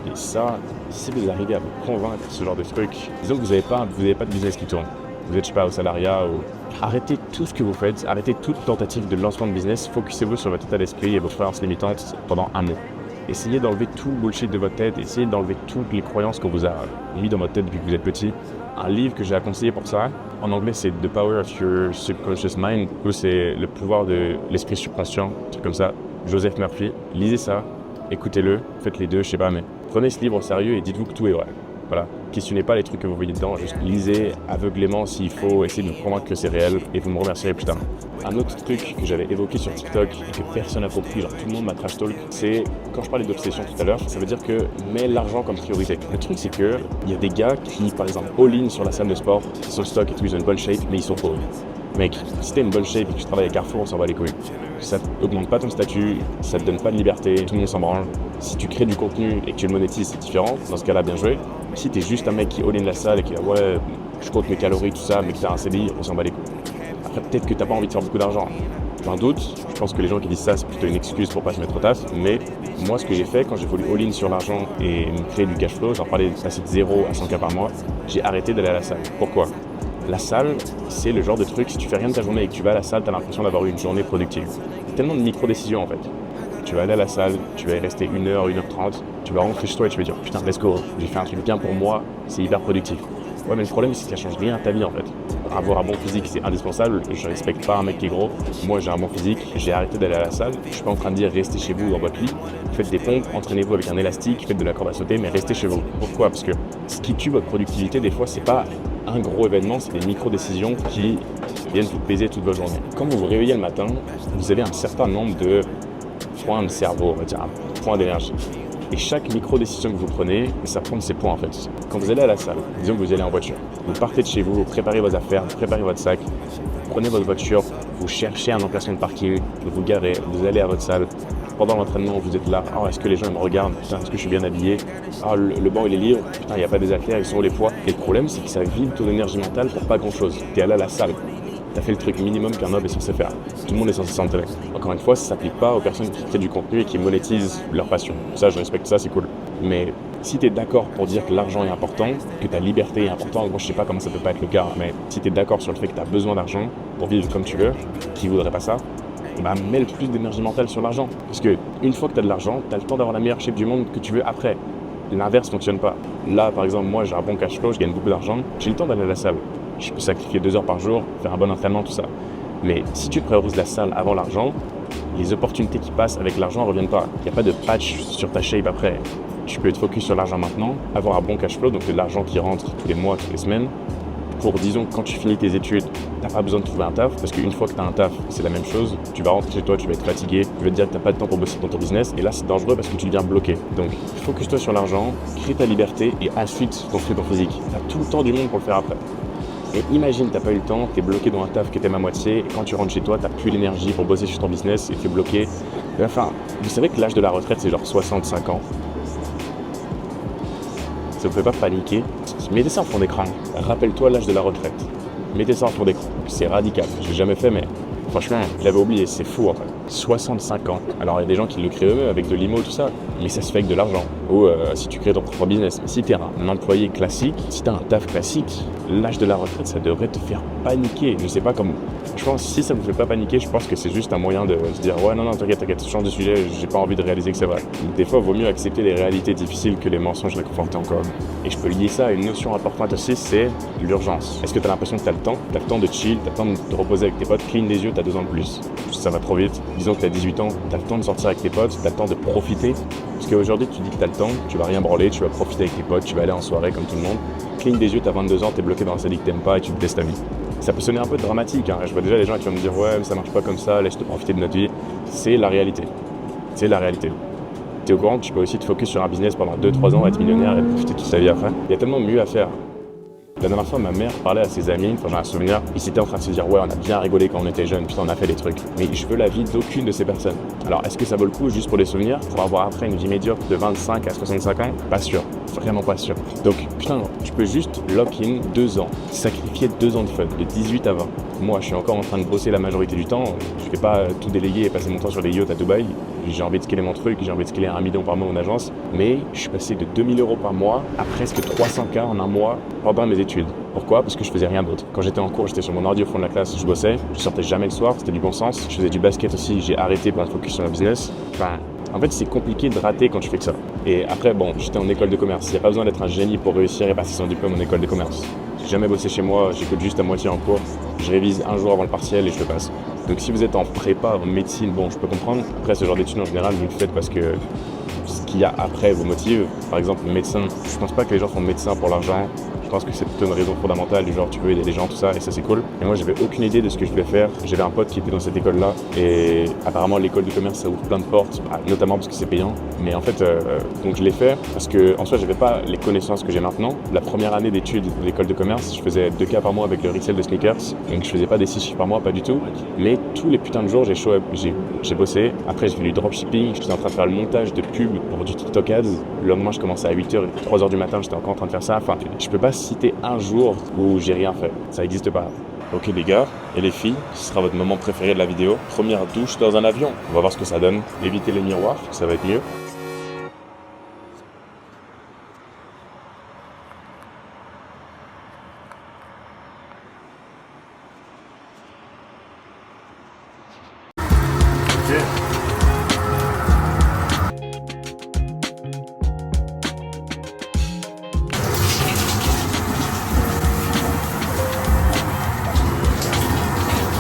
Et ça, si vous arrivez à vous convaincre ce genre de truc, disons que vous n'avez pas de business qui tourne. Vous êtes, je sais pas, au salariat ou... Arrêtez tout ce que vous faites, arrêtez toute tentative de lancement de business, focussez-vous sur votre état d'esprit et vos croyances limitantes pendant un mois. Essayez d'enlever tout le bullshit de votre tête, essayez d'enlever toutes les croyances qu'on vous a mis dans votre tête depuis que vous êtes petit. Un livre que j'ai à conseiller pour ça, en anglais c'est The Power of Your Subconscious Mind, ou c'est le pouvoir de l'esprit subconscient, un truc comme ça. Joseph Murphy, lisez ça, écoutez-le, faites les deux, je sais pas, mais prenez ce livre au sérieux et dites-vous que tout est vrai. Voilà, questionnez pas les trucs que vous voyez dedans, juste lisez aveuglément s'il faut, essayez de vous convaincre que c'est réel et vous me remercierez plus tard. Un autre truc que j'avais évoqué sur TikTok et que personne n'a compris, genre tout le monde m'a trash talk, c'est quand je parlais d'obsession tout à l'heure, ça veut dire que mets l'argent comme priorité. Le truc c'est que il y a des gars qui, par exemple, all-in sur la salle de sport, ils sont stock et tout, ils ont une bonne shape, mais ils sont pauvres. Mec, si t'as une bonne shape et que tu travailles à Carrefour, on s'en bat les couilles. Ça augmente pas ton statut, ça te donne pas de liberté, tout le monde s'en branle. Si tu crées du contenu et que tu le monétises, c'est différent. Dans ce cas-là, bien joué. Si t'es juste un mec qui all-in la salle et qui ouais, je compte mes calories, tout ça, mais que t'as un CDI, on s'en bat les couilles. Après, peut-être que t'as pas envie de faire beaucoup d'argent. J'en doute. Je pense que les gens qui disent ça, c'est plutôt une excuse pour pas se mettre au taf. Mais moi, ce que j'ai fait quand j'ai voulu all-in sur l'argent et me créer du cash flow, j'en parlais de passer de 0 à 100K par mois, j'ai arrêté d'aller à la salle. Pourquoi ? La salle, c'est le genre de truc, si tu fais rien de ta journée et que tu vas à la salle, tu as l'impression d'avoir eu une journée productive. Tellement de micro-décisions en fait. Tu vas aller à la salle, tu vas y rester 1h, 1h30, tu vas rentrer chez toi et tu vas dire putain, let's go, j'ai fait un truc bien pour moi, c'est hyper productif. Ouais, mais le problème, c'est que ça change rien à ta vie en fait. Avoir un bon physique, c'est indispensable. Je respecte pas un mec qui est gros. Moi, j'ai un bon physique, j'ai arrêté d'aller à la salle. Je suis pas en train de dire restez chez vous dans votre lit, faites des pompes, entraînez-vous avec un élastique, faites de la corde à sauter, mais restez chez vous. Pourquoi ? Parce que ce qui tue votre productivité, des fois, c'est pas un gros événement, c'est des micro-décisions qui viennent vous peser toute votre journée. Quand vous vous réveillez le matin, vous avez un certain nombre de points de cerveau, on va dire, un point d'énergie. Et chaque micro-décision que vous prenez, ça prend de ces points en fait. Quand vous allez à la salle, disons que vous allez en voiture, vous partez de chez vous, vous préparez vos affaires, vous préparez votre sac, vous prenez votre voiture, vous cherchez un emplacement de parking, vous vous garez, vous allez à votre salle. Pendant l'entraînement, vous êtes là, oh, est-ce que les gens me regardent, putain, est-ce que je suis bien habillé, ah, le banc il est libre, putain, il n'y a pas des haltères, ils sont où les poids. Et le problème, c'est que ça vide ton énergie mentale pour pas grand-chose. T'es allé à la salle. T'as fait le truc minimum qu'un homme est censé faire. Tout le monde est censé s'entraîner. Encore une fois, ça s'applique pas aux personnes qui créent du contenu et qui monétisent leur passion. Ça, je respecte ça, c'est cool. Mais si t'es d'accord pour dire que l'argent est important, que ta liberté est importante, moi je sais pas comment ça peut pas être le cas, mais si t'es d'accord sur le fait que t'as besoin d'argent pour vivre comme tu veux, qui voudrait pas ça, bah mets le plus d'énergie mentale sur l'argent. Parce que une fois que t'as de l'argent, t'as le temps d'avoir la meilleure shape du monde que tu veux après. L'inverse fonctionne pas. Là, par exemple, moi j'ai un bon cash flow, je gagne beaucoup d'argent, j'ai le temps d'aller à la salle. Je peux sacrifier 2 heures par jour, faire un bon entraînement, tout ça. Mais si tu priorises la salle avant l'argent, les opportunités qui passent avec l'argent ne reviennent pas. Il n'y a pas de patch sur ta shape après. Tu peux être focus sur l'argent maintenant, avoir un bon cash flow, donc de l'argent qui rentre tous les mois, toutes les semaines, pour, disons, quand tu finis tes études, t'as pas besoin de trouver un taf, parce qu'une fois que t'as un taf, c'est la même chose. Tu vas rentrer chez toi, tu vas être fatigué, tu vas te dire que t'as pas de temps pour bosser dans ton business, et là c'est dangereux parce que tu deviens bloqué. Donc, focus-toi sur l'argent, crée ta liberté, et ensuite construis ton physique. T'as tout le temps du monde pour le faire après. Et imagine, t'as pas eu le temps, t'es bloqué dans un taf que t'aimes à moitié, et quand tu rentres chez toi, t'as plus l'énergie pour bosser sur ton business, et t'es bloqué. Et enfin, vous savez que l'âge de la retraite, c'est genre 65 ans. Ça vous fait pas paniquer? Mettez ça en fond d'écran. Rappelle-toi l'âge de la retraite. Mettez ça en fond d'écran. C'est radical. Je l'ai jamais fait, mais franchement, je l'avais oublié. C'est fou en fait. 65 ans. Alors il y a des gens qui le créent eux-mêmes avec de l'IMO, tout ça. Mais ça se fait avec de l'argent. Ou si tu crées ton propre business. Si tu es un employé classique, si tu as un taf classique, l'âge de la retraite, ça devrait te faire paniquer. Je sais pas comment. Je pense que si ça ne vous fait pas paniquer, je pense que c'est juste un moyen de se dire ouais non t'inquiète, change de sujet, j'ai pas envie de réaliser que c'est vrai. Des fois, il vaut mieux accepter les réalités difficiles que les mensonges réconfortants encore. Et je peux lier ça à une notion importante aussi, c'est l'urgence. Est-ce que tu as l'impression que tu as le temps? Tu as le temps de chill, tu as le temps de te reposer avec tes potes, cligne des yeux, tu as 2 ans de plus. Ça va trop vite. Disons que tu as 18 ans, tu as le temps de sortir avec tes potes, tu as le temps de profiter. Parce qu'aujourd'hui, tu dis que tu as le temps, tu vas rien branler, tu vas profiter avec tes potes, tu vas aller en soirée comme tout le monde. Cligne des yeux, tu as 22 ans, tu es bloqué dans la série que t'aimes pas et tu te détestes ta vie. Ça peut sonner un peu dramatique, hein. Je vois déjà les gens qui vont me dire ouais mais ça marche pas comme ça, laisse-te profiter de notre vie. C'est la réalité. C'est la réalité. T'es au courant que tu peux aussi te focus sur un business pendant 2-3 ans, être millionnaire et profiter de toute sa vie après. Il y a tellement mieux à faire. La dernière fois, ma mère parlait à ses amis, enfin j'ai un souvenir, ils étaient en train de se dire ouais on a bien rigolé quand on était jeunes, putain on a fait des trucs. Mais je veux la vie d'aucune de ces personnes. Alors est-ce que ça vaut le coup juste pour les souvenirs, pour avoir après une vie médiocre de 25 à 65 ans? Pas sûr, vraiment pas sûr. Donc putain, tu peux juste lock-in 2 ans, sacrifier 2 ans de fun, de 18 à 20. Moi je suis encore en train de bosser la majorité du temps, je vais pas tout déléguer et passer mon temps sur des yachts à Dubaï. J'ai envie de scaler mon truc, j'ai envie de scaler 1 million par mois mon agence, mais je suis passé de 2000 € par mois à presque 300K en un mois pendant mes études. Pourquoi? Parce que je faisais rien d'autre. Quand j'étais en cours, j'étais sur mon ordi au fond de la classe, je bossais, je sortais jamais le soir, c'était du bon sens. Je faisais du basket aussi, j'ai arrêté pour être focus sur le business. Enfin, en fait, c'est compliqué de rater quand tu fais que ça. Et après, bon, j'étais en école de commerce. Il n'y a pas besoin d'être un génie pour réussir et passer son diplôme en école de commerce. J'ai jamais bossé chez moi, j'écoute juste à moitié en cours. Je révise un jour avant le partiel et je le passe. Donc si vous êtes en prépa, en médecine, bon, je peux comprendre. Après, ce genre d'études en général, vous le faites parce que ce qu'il y a après vous motive. Par exemple, médecin, je pense pas que les gens font médecin pour l'argent. Je pense que c'est plutôt une raison fondamentale du genre tu veux aider les gens, tout ça, et ça c'est cool. Et moi j'avais aucune idée de ce que je voulais faire. J'avais un pote qui était dans cette école-là, et apparemment l'école de commerce ça ouvre plein de portes, notamment parce que c'est payant. Mais en fait, donc je l'ai fait parce que en soi j'avais pas les connaissances que j'ai maintenant. La première année d'études de l'école de commerce, je faisais 2K par mois avec le resell de sneakers, donc je faisais pas des 6 chiffres par mois, pas du tout. Mais tous les putains de jours j'ai bossé. Après j'ai fait du dropshipping, j'étais en train de faire le montage de pub pour du TikTok ads. Le lendemain je commençais à 8h, 3h du matin, j'étais encore en train de faire ça. Enfin, je peux pas citer un jour où j'ai rien fait. Ça n'existe pas. Ok les gars et les filles, ce sera votre moment préféré de la vidéo. Première douche dans un avion. On va voir ce que ça donne. Évitez les miroirs, ça va être mieux.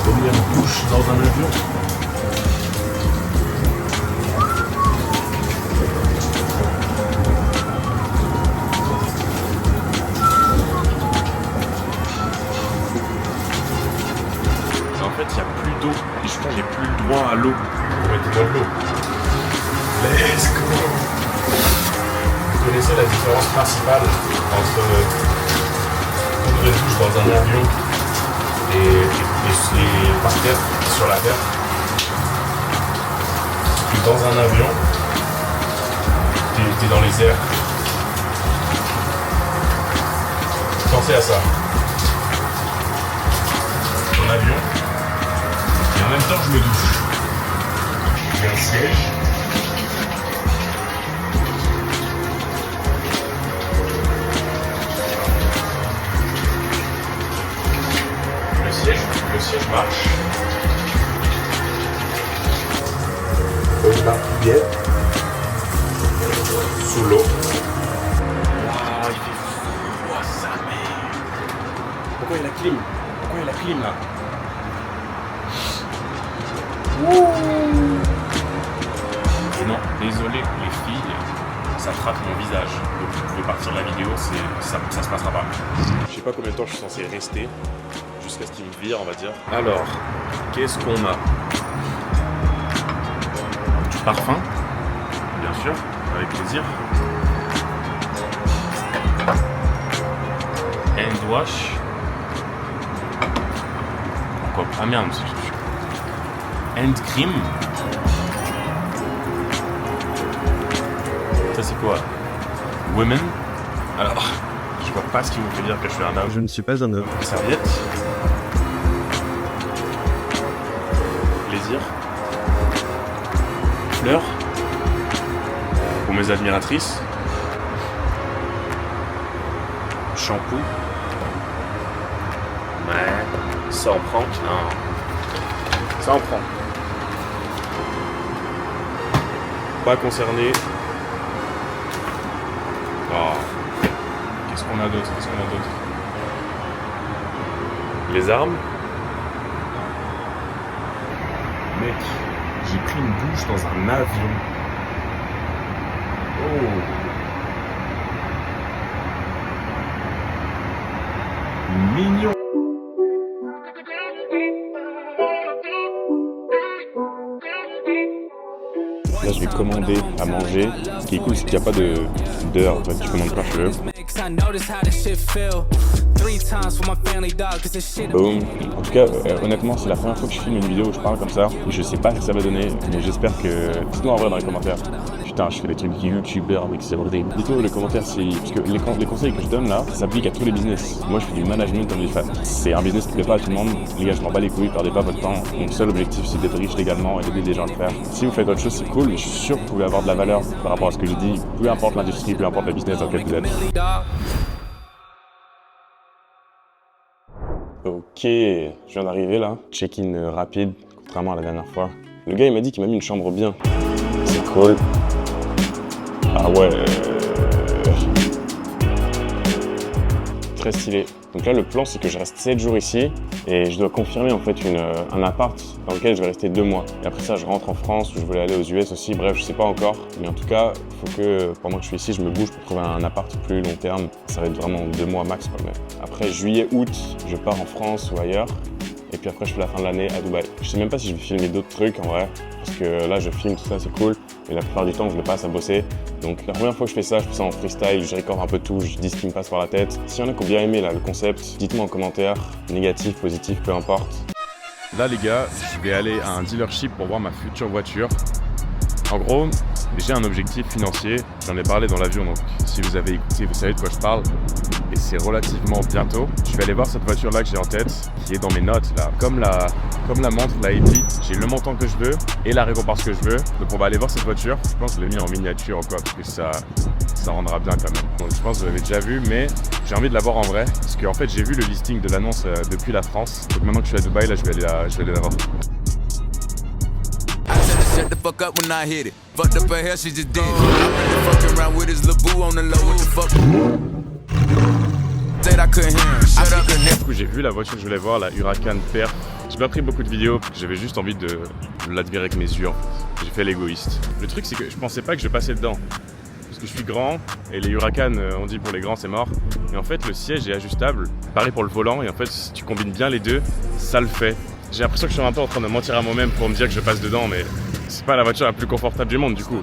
Première douche dans un avion. En fait, il n'y a plus d'eau. Et je crois que j'ai plus le droit à l'eau. Pour être dans l'eau. Let's go. Vous connaissez la différence principale entre prendre une douche dans un avion et par terre, sur la terre? Que dans un avion, t'es dans les airs. Pensez à ça. Ton avion, et en même temps je me douche. J'ai un siège. Le siège marche. Une marquillette sous l'eau. Waouh, il fait froid sa mère. Pourquoi il y a la clim? Pourquoi il y a la clim là? Et non, désolé les filles, ça ça traque mon visage. Donc vous pouvez partir de la vidéo, ça se passera pas. Je sais pas combien de temps je suis censé rester, jusqu'à ce qu'il me vire, on va dire. Alors, qu'est-ce qu'on a? Du parfum, bien sûr, avec plaisir. Hand wash. Pourquoi? Ah merde, hand cream. Ça c'est quoi? Women. Alors, je vois pas ce qui vous fait dire que je suis un homme. Je ne suis pas un homme. Serviette. Plaisir. Fleurs. Pour mes admiratrices. Shampoo. Ouais. Ça en prend. Non. Ça en prend. Pas concerné. Oh. Qu'est-ce qu'on a d'autre? Les armes. Mec, j'ai pris une douche dans un avion. Oh. Mignon. Là, je vais commander à manger. Ce qui est cool, c'est qu'il n'y a pas d'heure. Tu commandes quand tu veux. Boom. En tout cas, honnêtement, c'est la première fois que je filme une vidéo où je parle comme ça. Je sais pas ce que ça va donner, mais j'espère que... Dites-moi en vrai dans les commentaires. Putain, je fais des trucs youtubeurs avec ces horribles. Dites-moi dans les commentaires si... Parce que les conseils que je donne là, ça s'applique à tous les business. Moi, je fais du management comme les femmes. C'est un business qui plaît pas à tout le monde. Les gars, je m'en bats les couilles, perdez pas votre temps. Mon seul objectif, c'est d'être riche légalement et d'aider des gens à le faire. Si vous faites autre chose, c'est cool, mais je suis sûr que vous pouvez avoir de la valeur par rapport à ce que je dis. Peu importe l'industrie, peu importe le business dans lequel vous êtes. Ok, je viens d'arriver là. Check-in rapide, contrairement à la dernière fois. Le gars il m'a dit qu'il m'a mis une chambre bien. C'est cool. Ah ouais. Très stylé. Donc là le plan c'est que je reste 7 jours ici et je dois confirmer en fait un appart dans lequel je vais rester 2 mois. Et après ça je rentre en France ou je voulais aller aux US aussi, bref je sais pas encore. Mais en tout cas il faut que pendant que je suis ici je me bouge pour trouver un appart plus long terme. Ça va être vraiment 2 mois max quand même. Après juillet, août je pars en France ou ailleurs. Et puis après je fais la fin de l'année à Dubaï. Je sais même pas si je vais filmer d'autres trucs en vrai. Parce que là je filme tout ça, c'est cool. Et la plupart du temps je le passe à bosser. Donc la première fois que je fais ça en freestyle, je recorde un peu tout, je dis ce qui me passe par la tête. S'il y en a qui ont bien aimé là, le concept, dites-moi en commentaire, négatif, positif, peu importe. Là les gars, je vais aller à un dealership pour voir ma future voiture. En gros, j'ai un objectif financier, j'en ai parlé dans l'avion, donc si vous avez écouté, vous savez de quoi je parle. Et c'est relativement bientôt. Je vais aller voir cette voiture-là que j'ai en tête, qui est dans mes notes là. Comme la montre, la Elite, j'ai le montant que je veux et la récompense que je veux. Donc on va aller voir cette voiture. Je pense que je l'ai mis en miniature encore, parce que ça rendra bien quand même. Donc je pense que vous l'avez déjà vu, mais j'ai envie de la voir en vrai. Parce qu'en fait, j'ai vu le listing de l'annonce depuis la France. Donc maintenant que je suis à Dubaï, là, je vais aller la voir. Shut the fuck up when I hit it. Fucked up her hair, she just did it. Fucking around with his little boo on the low. What the fuck? Said I couldn't hear him. Shut up. Du coup, j'ai vu la voiture que je voulais voir, la Huracan Perf. J'ai pas pris beaucoup de vidéos, j'avais juste envie de l'admirer avec mes yeux en fait. J'ai fait l'égoïste. Le truc, c'est que je pensais pas que je passais dedans. Parce que je suis grand et les Huracan, on dit pour les grands c'est mort. Et en fait, le siège est ajustable. Pareil pour le volant. Et en fait, si tu combines bien les deux, ça le fait. J'ai l'impression que je suis un peu en train de mentir à moi-même pour me dire que je passe dedans, mais c'est pas la voiture la plus confortable du monde du coup.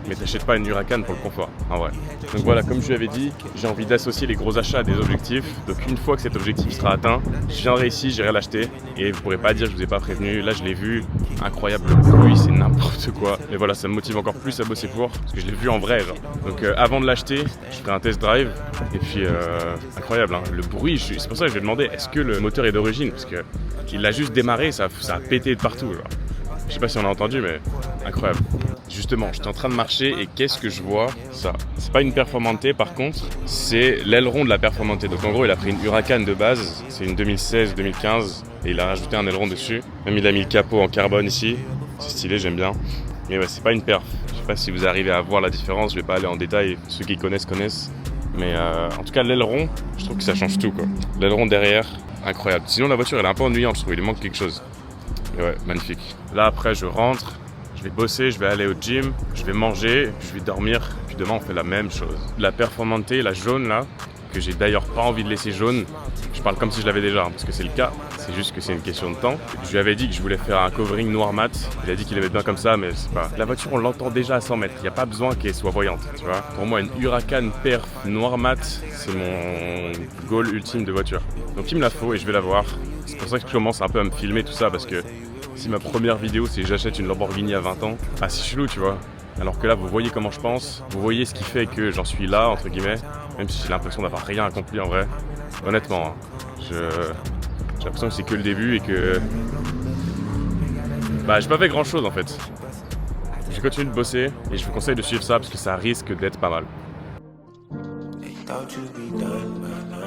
Mais t'achètes pas une Huracan pour le confort, en vrai. Donc voilà, comme je lui avais dit, j'ai envie d'associer les gros achats à des objectifs. Donc une fois que cet objectif sera atteint, je viendrai ici, j'irai l'acheter. Et vous pourrez pas dire que je vous ai pas prévenu. Là je l'ai vu, incroyable le bruit, c'est n'importe quoi. Et voilà, ça me motive encore plus à bosser pour, parce que je l'ai vu en vrai genre. Donc avant de l'acheter, je ferai un test drive. Et puis incroyable, hein, le bruit, c'est pour ça que je vais demander, est-ce que le moteur est d'origine? Parce que il a juste démarré, ça a pété de partout. Genre. Je sais pas si on a entendu, mais incroyable. Justement, j'étais en train de marcher et qu'est-ce que je vois? Ça. C'est pas une Performante par contre, c'est l'aileron de la Performante. Donc en gros, il a pris une Huracan de base, c'est une 2016-2015 et il a rajouté un aileron dessus. Même il a mis le capot en carbone ici, c'est stylé, j'aime bien. Mais ouais, c'est pas une perf. Je sais pas si vous arrivez à voir la différence, je vais pas aller en détail, ceux qui connaissent. Mais en tout cas, l'aileron, je trouve que ça change tout quoi. L'aileron derrière, incroyable. Sinon la voiture elle est un peu ennuyante, je trouve, il lui manque quelque chose. Et ouais, magnifique. Là après je rentre, Je vais bosser, je vais aller au gym, je vais manger, je vais dormir, puis demain on fait la même chose. La Performante, la jaune là, que j'ai d'ailleurs pas envie de laisser jaune, je parle comme si je l'avais déjà, parce que c'est le cas, c'est juste que c'est une question de temps. Je lui avais dit que je voulais faire un covering noir mat, il a dit qu'il aimait bien comme ça, mais c'est pas... La voiture, on l'entend déjà à 100 mètres, il n'y a pas besoin qu'elle soit voyante, tu vois. Pour moi, une Huracan Perf noir mat, c'est mon goal ultime de voiture. Donc il me la faut et je vais la voir. C'est pour ça que je commence un peu à me filmer tout ça, parce que si ma première vidéo c'est j'achète une Lamborghini à 20 ans, ah c'est chelou, tu vois. Alors que là, vous voyez comment je pense, vous voyez ce qui fait que j'en suis là, entre guillemets, même si j'ai l'impression d'avoir rien accompli en vrai. Honnêtement, hein, j'ai l'impression que c'est que le début et que... Bah, j'ai pas fait grand chose en fait. Je continue de bosser et je vous conseille de suivre ça parce que ça risque d'être pas mal. Thought you'd be done by now.